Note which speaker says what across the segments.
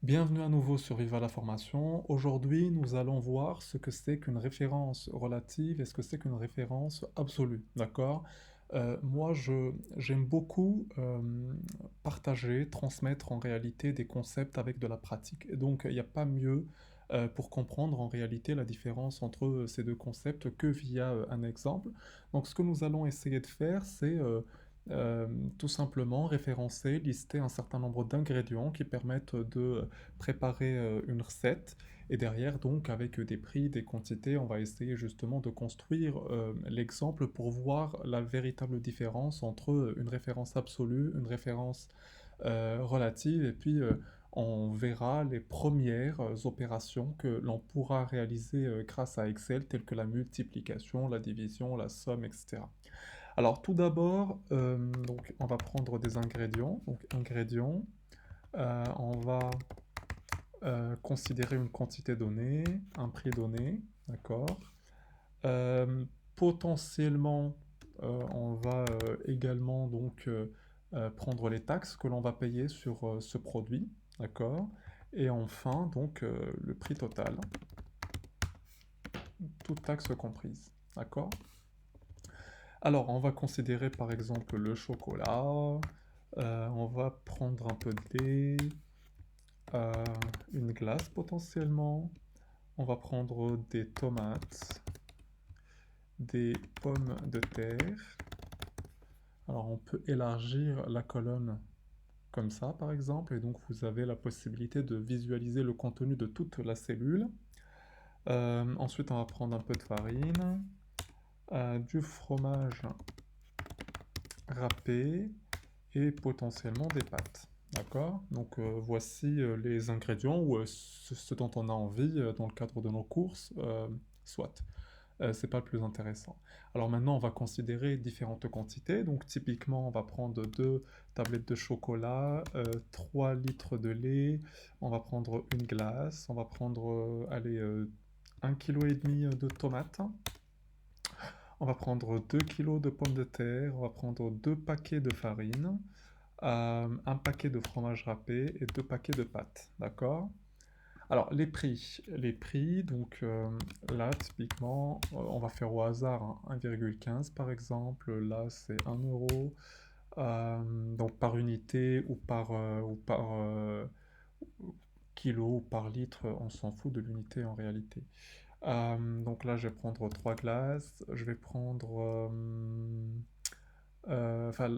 Speaker 1: Bienvenue à nouveau sur Viva la formation. Aujourd'hui, nous allons voir ce que c'est qu'une référence relative et ce que c'est qu'une référence absolue. D'accord? J'aime beaucoup partager, transmettre en réalité des concepts avec de la pratique. Et donc, il n'y a pas mieux pour comprendre en réalité la différence entre ces deux concepts que via un exemple. Donc, ce que nous allons essayer de faire, c'est euh, tout simplement référencer, lister un certain nombre d'ingrédients qui permettent de préparer une recette et derrière donc avec des prix, des quantités, on va essayer justement de construire l'exemple pour voir la véritable différence entre une référence absolue, une référence relative et puis on verra les premières opérations que l'on pourra réaliser grâce à Excel telles que la multiplication, la division, la somme, etc. Alors tout d'abord, donc on va prendre des ingrédients. Donc ingrédients, on va considérer une quantité donnée, un prix donné, d'accord. Potentiellement, on va également donc prendre les taxes que l'on va payer sur ce produit, d'accord. Et enfin, donc le prix total, toutes taxes comprises, d'accord. Alors, on va considérer par exemple le chocolat, on va prendre un peu de lait, euh, une glace potentiellement, on va prendre des tomates, des pommes de terre. Alors on peut élargir la colonne comme ça par exemple, et donc vous avez la possibilité de visualiser le contenu de toute la cellule. Ensuite on va prendre un peu de farine, du fromage râpé et potentiellement des pâtes. D'accord? Donc voici les ingrédients ou ce dont on a envie dans le cadre de nos courses, soit. C'est pas le plus intéressant. Alors maintenant, on va considérer différentes quantités. Donc typiquement, on va prendre 2 tablettes de chocolat, 3 litres de lait, on va prendre une glace, on va prendre, allez, 1,5 kg de tomates, on va prendre 2 kilos de pommes de terre, on va prendre 2 paquets de farine, un paquet de fromage râpé et 2 paquets de pâtes. D'accord? Alors, les prix, donc là, typiquement, on va faire au hasard hein, 1,15 par exemple. Là, c'est 1 euro. Donc, par unité ou par kilo ou par litre, on s'en fout de l'unité en réalité. Donc là, je vais prendre 3 glaces. Je vais prendre. Enfin,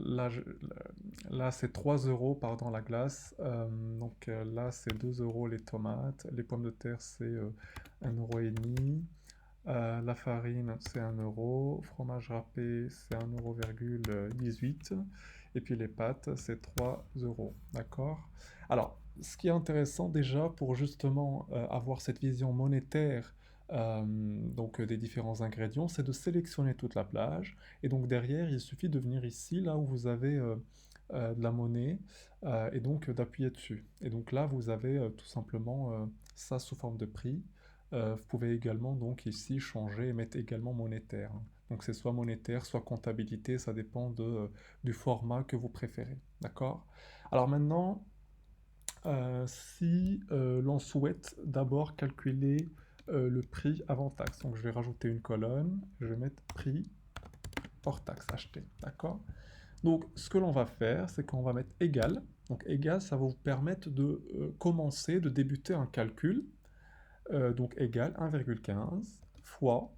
Speaker 1: là, c'est 3 euros, pardon, la glace. Donc là, c'est 2 euros les tomates. Les pommes de terre, c'est 1,5 €. La farine, c'est 1 euro. Fromage râpé, c'est 1,18 €. Et puis les pâtes, c'est 3 euros. D'accord? Alors, ce qui est intéressant déjà pour justement avoir cette vision monétaire donc des différents ingrédients, c'est de sélectionner toute la plage. Et donc derrière, il suffit de venir ici, là où vous avez de la monnaie, et donc d'appuyer dessus. Et donc là, vous avez tout simplement ça sous forme de prix. Vous pouvez également donc ici changer et mettre également monétaire. Donc c'est soit monétaire, soit comptabilité, ça dépend du format que vous préférez. D'accord? Alors maintenant, si l'on souhaite d'abord calculer le prix avant taxe, donc je vais rajouter une colonne, je vais mettre prix hors taxe acheté. D'accord? Donc ce que l'on va faire, c'est qu'on va mettre égal. Donc égal, ça va vous permettre de commencer, de débuter un calcul donc égal 1,15 fois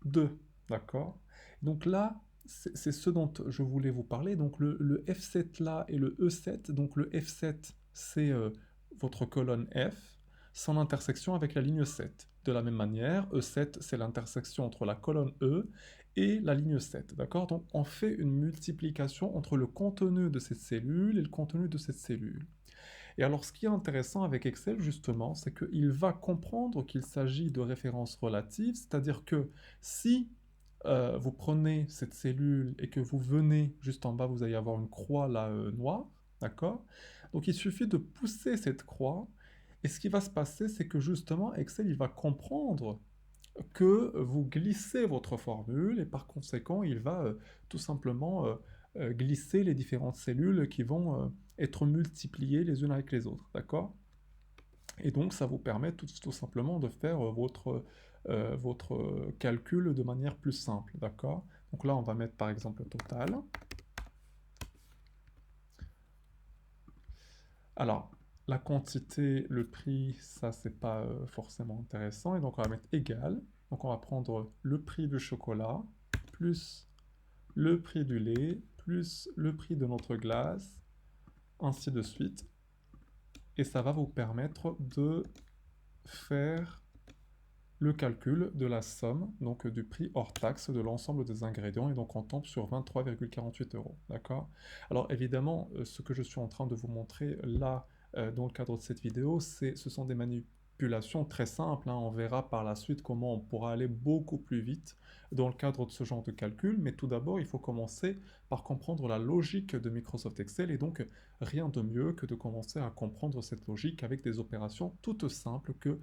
Speaker 1: 2, d'accord? Donc là, c'est ce dont je voulais vous parler. Donc le F7 là et le E7, donc le F7 c'est votre colonne F, son intersection avec la ligne 7. De la même manière, E7 c'est l'intersection entre la colonne E et la ligne 7, d'accord? Donc on fait une multiplication entre le contenu de cette cellule et le contenu de cette cellule. Et alors, ce qui est intéressant avec Excel, justement, c'est qu'il va comprendre qu'il s'agit de références relatives, c'est-à-dire que si vous prenez cette cellule et que vous venez juste en bas, vous allez avoir une croix là noire, d'accord? Donc il suffit de pousser cette croix, et ce qui va se passer, c'est que justement, Excel, il va comprendre que vous glissez votre formule, et par conséquent, il va tout simplement glisser les différentes cellules qui vont être multipliées les unes avec les autres, d'accord? Et donc, ça vous permet tout simplement de faire votre calcul de manière plus simple, d'accord? Donc là, on va mettre par exemple le total. Alors, la quantité, le prix, ça, c'est pas forcément intéressant. Et donc, on va mettre égal. Donc, on va prendre le prix du chocolat, plus le prix du lait, plus le prix de notre glace, ainsi de suite. Et ça va vous permettre de faire le calcul de la somme, donc du prix hors taxe de l'ensemble des ingrédients, et donc on tombe sur 23,48 euros, d'accord? Alors évidemment, ce que je suis en train de vous montrer là, dans le cadre de cette vidéo, ce sont des manipulations très simples, hein. On verra par la suite comment on pourra aller beaucoup plus vite dans le cadre de ce genre de calcul, mais tout d'abord, il faut commencer par comprendre la logique de Microsoft Excel, et donc rien de mieux que de commencer à comprendre cette logique avec des opérations toutes simples que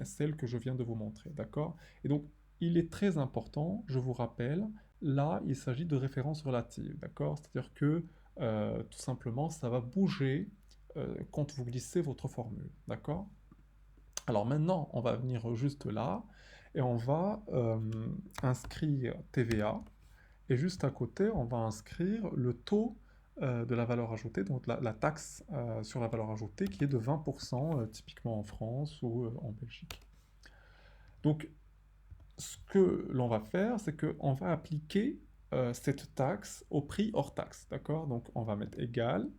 Speaker 1: celle que je viens de vous montrer, d'accord? Et donc, il est très important, je vous rappelle, là, il s'agit de références relatives, d'accord? C'est-à-dire que, tout simplement, ça va bouger quand vous glissez votre formule, d'accord? Alors maintenant, on va venir juste là, et on va inscrire TVA, et juste à côté, on va inscrire le taux de la valeur ajoutée, donc la taxe sur la valeur ajoutée qui est de 20%, typiquement en France ou en Belgique. Donc, ce que l'on va faire, c'est qu'on va appliquer cette taxe au prix hors taxe, d'accord? Donc, on va mettre égal,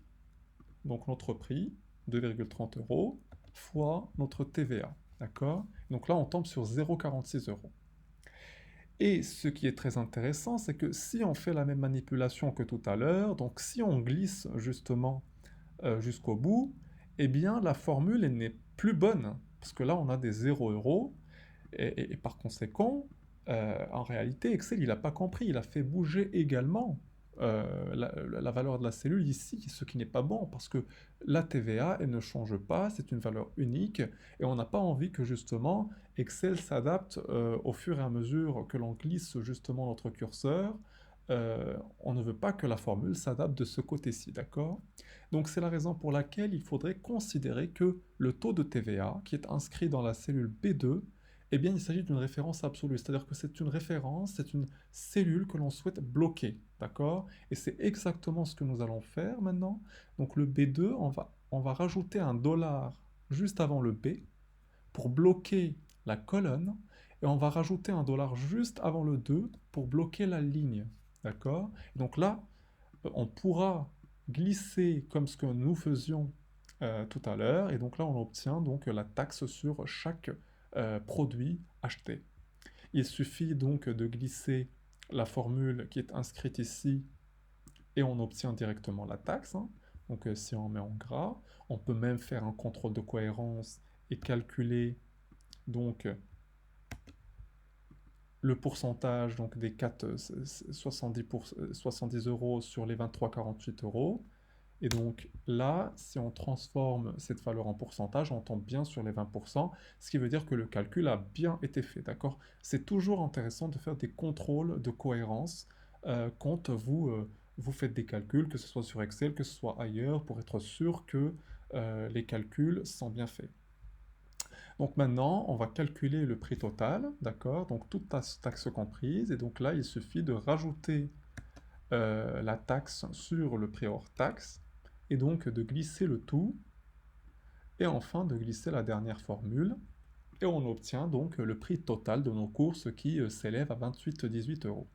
Speaker 1: donc notre prix, 2,30 euros, fois notre TVA, d'accord? Donc là, on tombe sur 0,46 euros. Et ce qui est très intéressant, c'est que si on fait la même manipulation que tout à l'heure, donc si on glisse justement jusqu'au bout, eh bien la formule n'est plus bonne, parce que là on a des 0 euros, et par conséquent, en réalité, Excel il n'a pas compris, il a fait bouger également la valeur de la cellule ici, ce qui n'est pas bon, parce que la TVA, elle ne change pas, c'est une valeur unique, et on n'a pas envie que justement Excel s'adapte au fur et à mesure que l'on glisse justement notre curseur. On ne veut pas que la formule s'adapte de ce côté-ci, d'accord? Donc c'est la raison pour laquelle il faudrait considérer que le taux de TVA, qui est inscrit dans la cellule B2, eh bien, il s'agit d'une référence absolue, c'est-à-dire que c'est une référence, c'est une cellule que l'on souhaite bloquer, d'accord? Et c'est exactement ce que nous allons faire maintenant. Donc le B2, on va rajouter un dollar juste avant le B pour bloquer la colonne, et on va rajouter un dollar juste avant le 2 pour bloquer la ligne, d'accord? Donc là, on pourra glisser comme ce que nous faisions tout à l'heure, et donc là on obtient donc la taxe sur chaque produit acheté. Il suffit donc de glisser la formule qui est inscrite ici et on obtient directement la taxe, hein. Donc si on met en gras, on peut même faire un contrôle de cohérence et calculer donc le pourcentage donc, des 70 euros sur les 23,48 euros. Et donc là, si on transforme cette valeur en pourcentage, on tombe bien sur les 20%, ce qui veut dire que le calcul a bien été fait, d'accord? C'est toujours intéressant de faire des contrôles de cohérence quand vous faites des calculs, que ce soit sur Excel, que ce soit ailleurs, pour être sûr que les calculs sont bien faits. Donc maintenant, on va calculer le prix total, d'accord? Donc toute taxe comprise, et donc là, il suffit de rajouter la taxe sur le prix hors taxe, et donc de glisser le tout, et enfin de glisser la dernière formule, et on obtient donc le prix total de nos courses qui s'élève à 28,18 euros.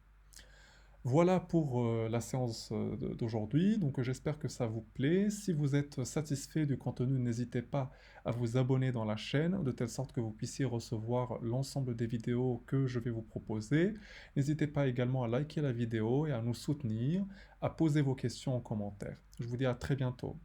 Speaker 1: Voilà pour la séance d'aujourd'hui, donc j'espère que ça vous plaît. Si vous êtes satisfait du contenu, n'hésitez pas à vous abonner dans la chaîne, de telle sorte que vous puissiez recevoir l'ensemble des vidéos que je vais vous proposer. N'hésitez pas également à liker la vidéo et à nous soutenir, à poser vos questions en commentaire. Je vous dis à très bientôt.